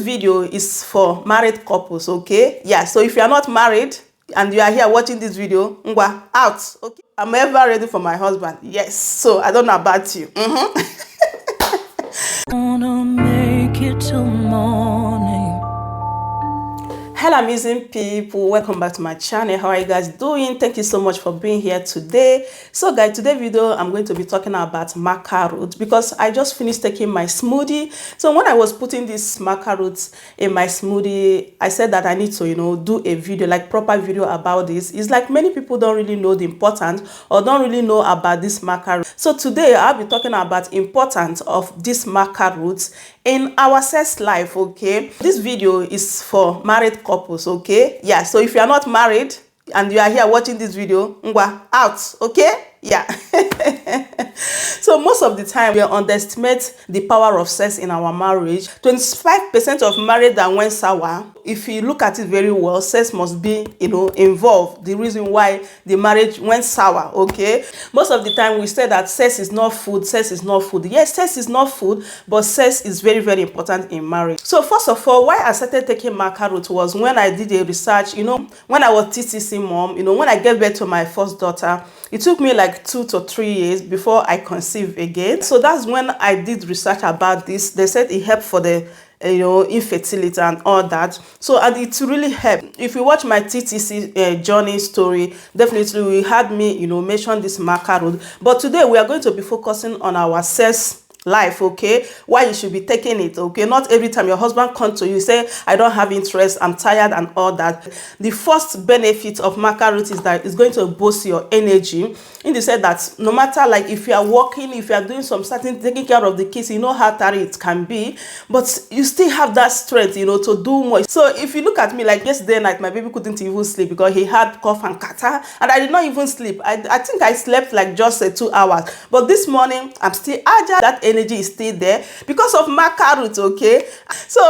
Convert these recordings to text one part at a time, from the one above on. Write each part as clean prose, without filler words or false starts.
video is for married couples, okay? Yeah, so if you are not married and you are here watching this video, ngwa, out, okay? I'm ever ready for my husband. Yes, so I don't know about you. Wanna make it till morning. Hello amazing people, welcome back to my channel. How are you guys doing? Thank you so much for being here today. So guys, today's video I'm going to be talking about maca root because I just finished taking my smoothie. So when I was putting this maca roots in my smoothie, I said that I need to do a video, like proper video about this. It's like many people don't really know the importance or don't really know about this maca root. So today I'll be talking about importance of this maca roots in our sex life, okay? This video is for married couples, okay? Yeah, so if you are not married and you are here watching this video, ngwa, out, okay? Yeah. So most of the time we underestimate the power of sex in our marriage. 25% of marriage that went sour. If you look at it very well, sex must be involved. The reason why the marriage went sour, okay? Most of the time we say that sex is not food, sex is not food. Yes, sex is not food, but sex is very, very important in marriage. So first of all, why I started taking maca root was when I did a research, when I was TTC mom, when I gave birth to my first daughter, it took me like 2 to 3 years before I conceived again. So that's when I did research about this. They said it helped for the infertility and all that. So and it really helped. If you watch my TTC journey story, definitely we had me mention this maca root. But today we are going to be focusing on our sex life, okay? Why you should be taking it, okay? Not every time your husband comes to you say I don't have interest, I'm tired and all that. The first benefit of maca root is that it's going to boost your energy, in the sense that no matter, like, if you are working, if you are doing some certain, taking care of the kids, you know how tired it can be, but you still have that strength to do more. So if you look at me, like yesterday night, my baby couldn't even sleep because he had cough and catarrh, and I did not even sleep. I think I slept like just 2 hours, but this morning I'm still agile. That energy is still there because of maca root, okay? So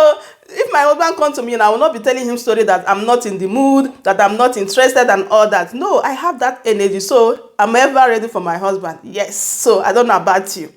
if my husband comes to me and I will not be telling him story that I'm not in the mood, that I'm not interested and all that. No, I have that energy, so I'm ever ready for my husband. Yes, so I don't know about you.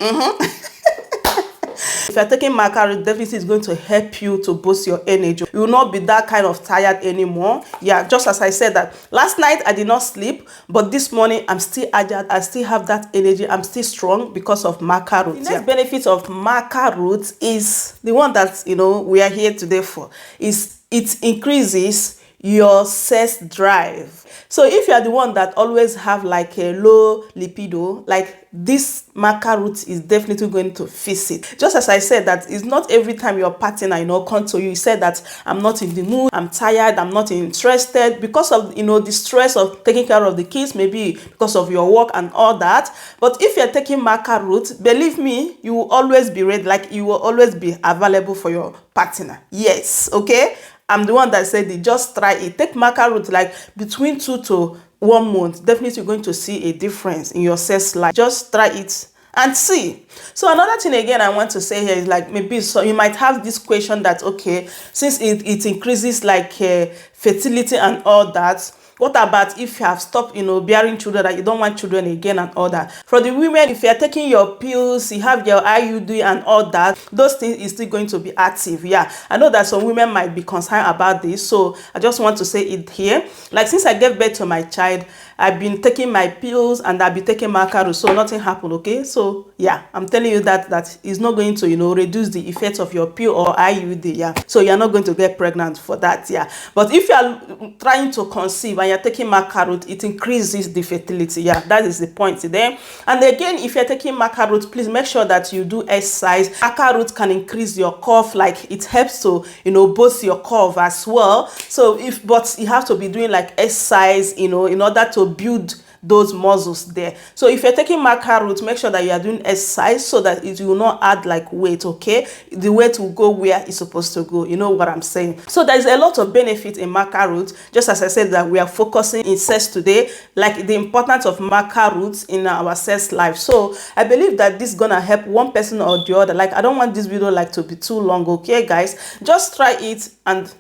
If you're taking maca root, definitely is going to help you to boost your energy. You will not be that kind of tired anymore. Yeah, just as I said that last night I did not sleep, but this morning I'm still agile. I still have that energy. I'm still strong because of maca root. The next benefit of maca root is the one that we are here today for. Is it increases your sex drive. So if you are the one that always have like a low libido, like this maca root is definitely going to fix it. Just as I said that it's not every time your partner come to you said that I'm not in the mood, I'm tired, I'm not interested, because of the stress of taking care of the kids, maybe because of your work and all that. But if you're taking maca root, believe me, you will always be ready, like you will always be available for your partner. Yes, okay? I'm the one that said it. Just try it. Take maca root like between 2 to 1 month. Definitely you're going to see a difference in your sex life. Just try it and see. So another thing again I want to say here is, like, maybe so you might have this question that, okay, since it increases like fertility and all that, what about if you have stopped bearing children, that you don't want children again and all that? For the women, if you are taking your pills, you have your IUD and all that, those things is still going to be active. Yeah, I know that some women might be concerned about this, so I just want to say it here. Like, since I gave birth to my child, I've been taking my pills and I've been taking maca root, so nothing happened, okay? So yeah, I'm telling you that is not going to reduce the effects of your pill or IUD. Yeah, so you're not going to get pregnant for that. Yeah, but if you are trying to conceive and you're taking maca root, it increases the fertility. Yeah, that is the point there. And again, if you're taking maca root, please make sure that you do exercise. Maca root can increase your curve, like it helps to boost your curve as well. So but you have to be doing like exercise in order to build those muscles there. So if you're taking maca root, make sure that you are doing exercise so that it will not add like weight, okay? The weight will go where it's supposed to go. You know what I'm saying? So there's a lot of benefit in maca root. Just as I said that we are focusing in sex today, like the importance of maca roots in our sex life. So I believe that this is gonna help one person or the other. Like, I don't want this video like to be too long, okay guys? Just try it and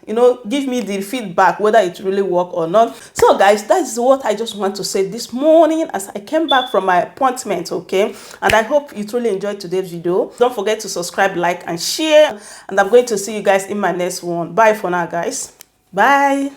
give me the feedback whether it really worked or not. So guys, that is what I just want to say this morning as I came back from my appointment. Okay, and I hope you truly enjoyed today's video. Don't forget to subscribe, like, and share, and I'm going to see you guys in my next one. Bye for now, guys. Bye.